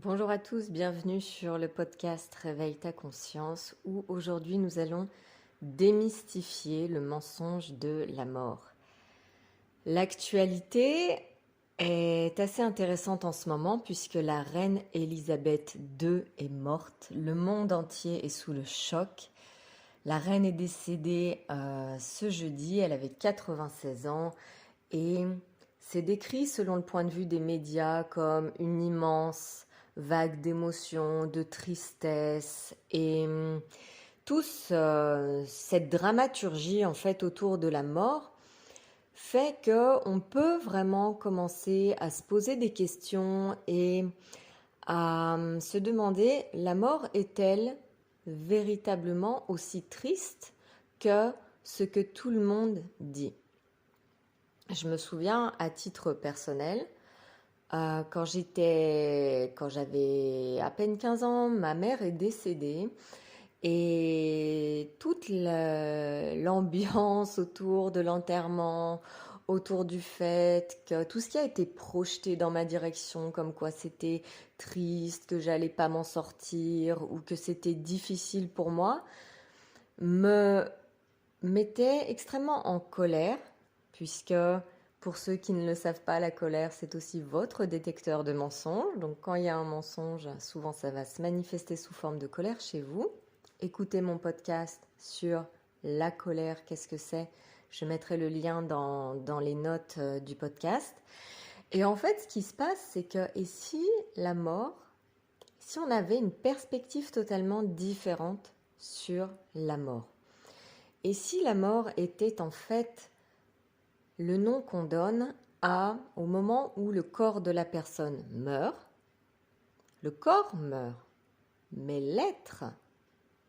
Bonjour à tous, bienvenue sur le podcast Réveille ta conscience où aujourd'hui nous allons démystifier le mensonge de la mort. L'actualité est assez intéressante en ce moment puisque la reine Elisabeth II est morte, le monde entier est sous le choc. La reine est décédée ce jeudi, elle avait 96 ans et c'est décrit selon le point de vue des médias comme une immense vague d'émotions, de tristesse et cette dramaturgie en fait autour de la mort fait que on peut vraiment commencer à se poser des questions et à se demander la mort est-elle véritablement aussi triste que ce que tout le monde dit. Je me souviens à titre personnel, quand j'avais à peine 15 ans, ma mère est décédée et toute l'ambiance autour de l'enterrement, autour du fait que tout ce qui a été projeté dans ma direction, comme quoi c'était triste, que j'allais pas m'en sortir ou que c'était difficile pour moi, me mettait extrêmement en colère, puisque pour ceux qui ne le savent pas, la colère, c'est aussi votre détecteur de mensonges. Donc quand il y a un mensonge, souvent ça va se manifester sous forme de colère chez vous. Écoutez mon podcast sur la colère, qu'est-ce que c'est? Je mettrai le lien dans les notes du podcast. Et en fait, ce qui se passe, c'est que, et si la mort, si on avait une perspective totalement différente sur la mort? Et si la mort était en fait le nom qu'on donne au moment où le corps de la personne meurt, le corps meurt, mais l'être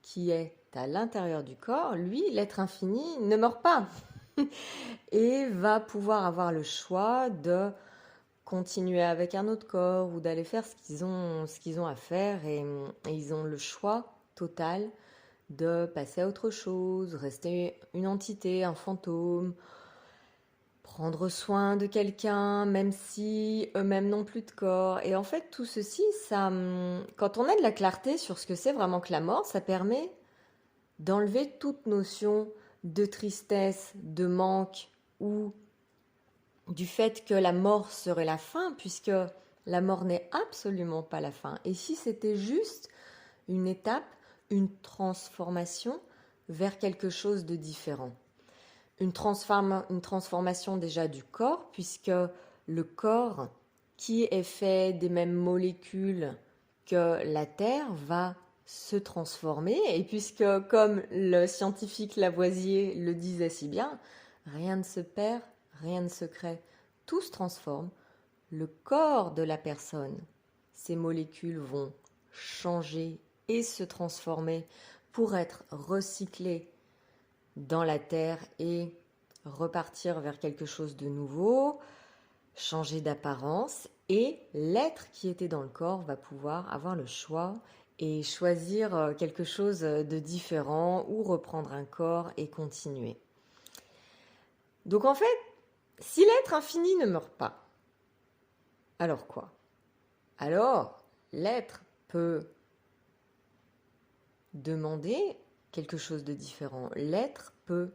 qui est à l'intérieur du corps, lui, l'être infini, ne meurt pas et va pouvoir avoir le choix de continuer avec un autre corps ou d'aller faire ce qu'ils ont à faire et ils ont le choix total de passer à autre chose, rester une entité, un fantôme, prendre soin de quelqu'un, même si eux-mêmes n'ont plus de corps. Et en fait, tout ceci, quand on a de la clarté sur ce que c'est vraiment que la mort, ça permet d'enlever toute notion de tristesse, de manque ou du fait que la mort serait la fin, puisque la mort n'est absolument pas la fin. Et si c'était juste une étape, une transformation vers quelque chose de différent. Une transformation déjà du corps, puisque le corps, qui est fait des mêmes molécules que la Terre, va se transformer. Et puisque, comme le scientifique Lavoisier le disait si bien, rien ne se perd, rien ne se crée, tout se transforme. Le corps de la personne, ces molécules vont changer et se transformer pour être recyclées dans la terre et repartir vers quelque chose de nouveau, changer d'apparence, et l'être qui était dans le corps va pouvoir avoir le choix et choisir quelque chose de différent ou reprendre un corps et continuer. Donc en fait, si l'être infini ne meurt pas, alors quoi? Alors, l'être peut demander quelque chose de différent. L'être peut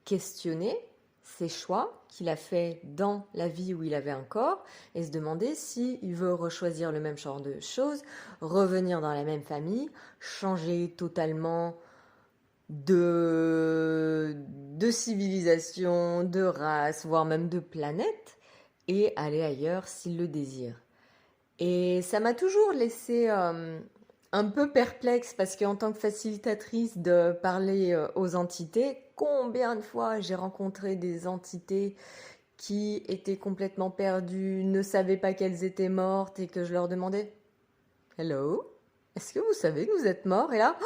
questionner ses choix qu'il a fait dans la vie où il avait un corps et se demander s'il veut rechoisir le même genre de choses, revenir dans la même famille, changer totalement de civilisation, de race, voire même de planète, et aller ailleurs s'il le désire. Et ça m'a toujours laissé un peu perplexe parce qu'en tant que facilitatrice de parler aux entités, combien de fois j'ai rencontré des entités qui étaient complètement perdues, ne savaient pas qu'elles étaient mortes et que je leur demandais Hello, est-ce que vous savez que vous êtes mort? Et là,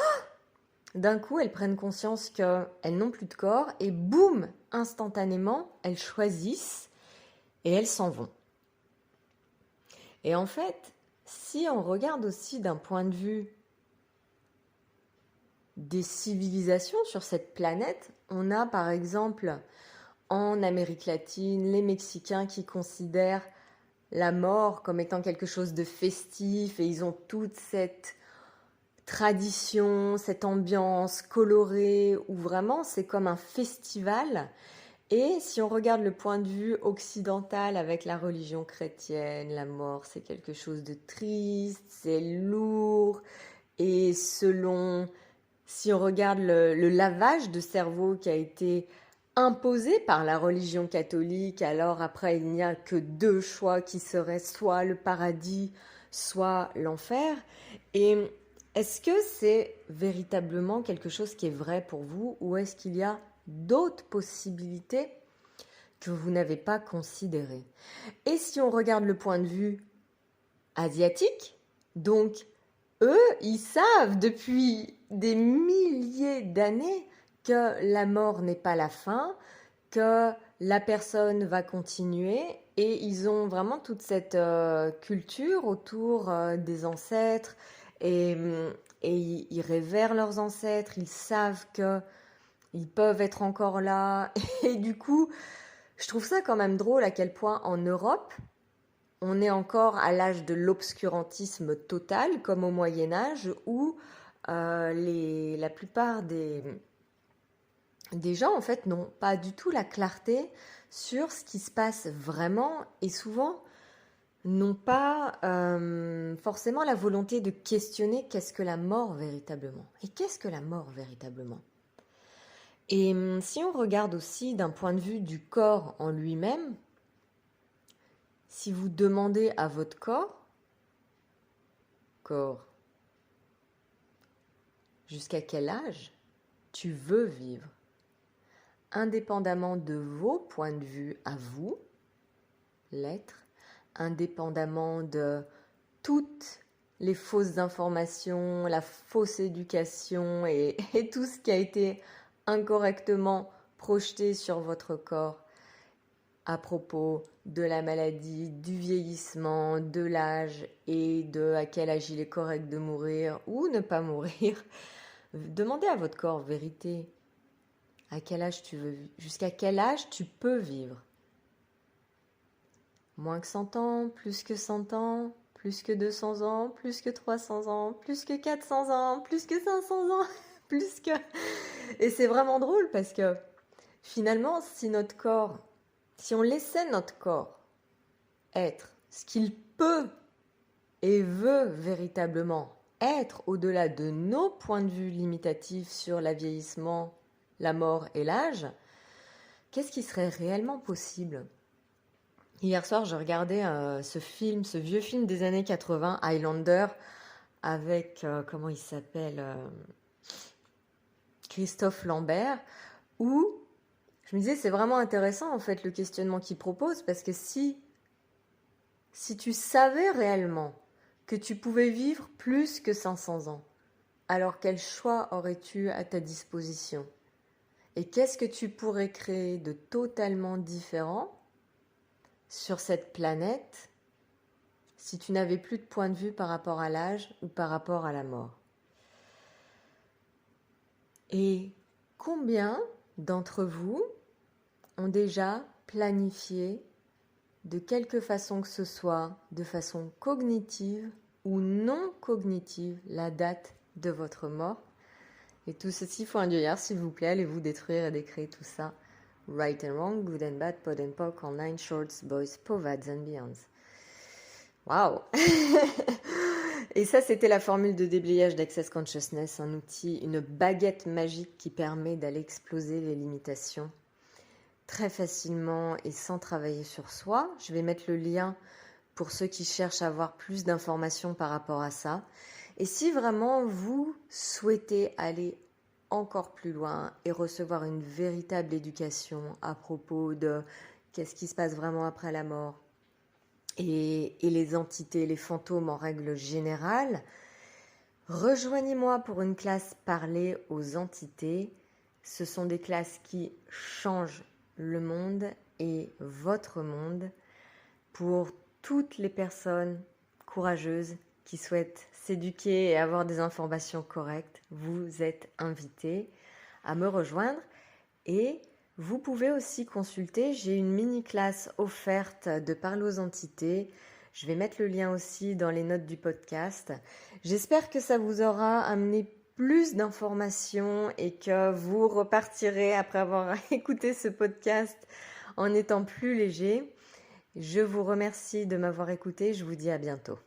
d'un coup, elles prennent conscience qu'elles n'ont plus de corps et boum, instantanément, elles choisissent et elles s'en vont. Et en fait, si on regarde aussi d'un point de vue des civilisations sur cette planète, on a par exemple en Amérique latine les Mexicains qui considèrent la mort comme étant quelque chose de festif et ils ont toute cette tradition, cette ambiance colorée où vraiment c'est comme un festival. Et si on regarde le point de vue occidental avec la religion chrétienne, la mort c'est quelque chose de triste, c'est lourd et si on regarde le lavage de cerveau qui a été imposé par la religion catholique, alors après il n'y a que deux choix qui seraient soit le paradis, soit l'enfer. Et est-ce que c'est véritablement quelque chose qui est vrai pour vous ou est-ce qu'il y a d'autres possibilités que vous n'avez pas considérées? Et si on regarde le point de vue asiatique, donc eux, ils savent depuis des milliers d'années que la mort n'est pas la fin, que la personne va continuer et ils ont vraiment toute cette culture autour des ancêtres et, et ils révèrent leurs ancêtres, ils savent que ils peuvent être encore là et du coup, je trouve ça quand même drôle à quel point en Europe, on est encore à l'âge de l'obscurantisme total, comme au Moyen Âge, où la plupart des gens, en fait, n'ont pas du tout la clarté sur ce qui se passe vraiment et souvent n'ont pas forcément la volonté de questionner qu'est-ce que la mort véritablement. Et qu'est-ce que la mort véritablement? Et si on regarde aussi d'un point de vue du corps en lui-même, si vous demandez à votre corps, jusqu'à quel âge tu veux vivre, indépendamment de vos points de vue à vous, l'être, indépendamment de toutes les fausses informations, la fausse éducation et tout ce qui a été incorrectement projeté sur votre corps à propos de la maladie, du vieillissement, de l'âge et de à quel âge il est correct de mourir ou ne pas mourir. Demandez à votre corps vérité. À quel âge tu veux vivre? Jusqu'à quel âge tu peux vivre? Moins que 100 ans, plus que 100 ans, plus que 200 ans, plus que 300 ans, plus que 400 ans, plus que 500 ans, plus que... Et c'est vraiment drôle parce que finalement, si on laissait notre corps être ce qu'il peut et veut véritablement être au-delà de nos points de vue limitatifs sur le vieillissement, la mort et l'âge, qu'est-ce qui serait réellement possible? Hier soir, je regardais ce vieux film des années 80, Highlander, avec, comment il s'appelle, Christophe Lambert, où je me disais, c'est vraiment intéressant en fait le questionnement qu'il propose, parce que si tu savais réellement que tu pouvais vivre plus que 500 ans, alors quel choix aurais-tu à ta disposition? Et qu'est-ce que tu pourrais créer de totalement différent sur cette planète si tu n'avais plus de point de vue par rapport à l'âge ou par rapport à la mort? Et combien d'entre vous ont déjà planifié de quelque façon que ce soit, de façon cognitive ou non cognitive, la date de votre mort? Et tout ceci faut un dieu, s'il vous plaît, allez-vous détruire et décréer tout ça. Right and wrong, good and bad, pod and poc, online shorts, boys, povads and beyonds. Waouh. Et ça, c'était la formule de déblayage d'Access Consciousness, un outil, une baguette magique qui permet d'aller exploser les limitations très facilement et sans travailler sur soi. Je vais mettre le lien pour ceux qui cherchent à avoir plus d'informations par rapport à ça. Et si vraiment vous souhaitez aller encore plus loin et recevoir une véritable éducation à propos de qu'est-ce qui se passe vraiment après la mort et les entités, les fantômes en règle générale, rejoignez-moi pour une classe parlée aux entités. Ce sont des classes qui changent le monde et votre monde pour toutes les personnes courageuses qui souhaitent s'éduquer et avoir des informations correctes. Vous êtes invités à me rejoindre et Vous pouvez aussi consulter, j'ai une mini classe offerte de Parler aux entités. Je vais mettre le lien aussi dans les notes du podcast. J'espère que ça vous aura amené plus d'informations et que vous repartirez après avoir écouté ce podcast en étant plus léger. Je vous remercie de m'avoir écouté. Je vous dis à bientôt.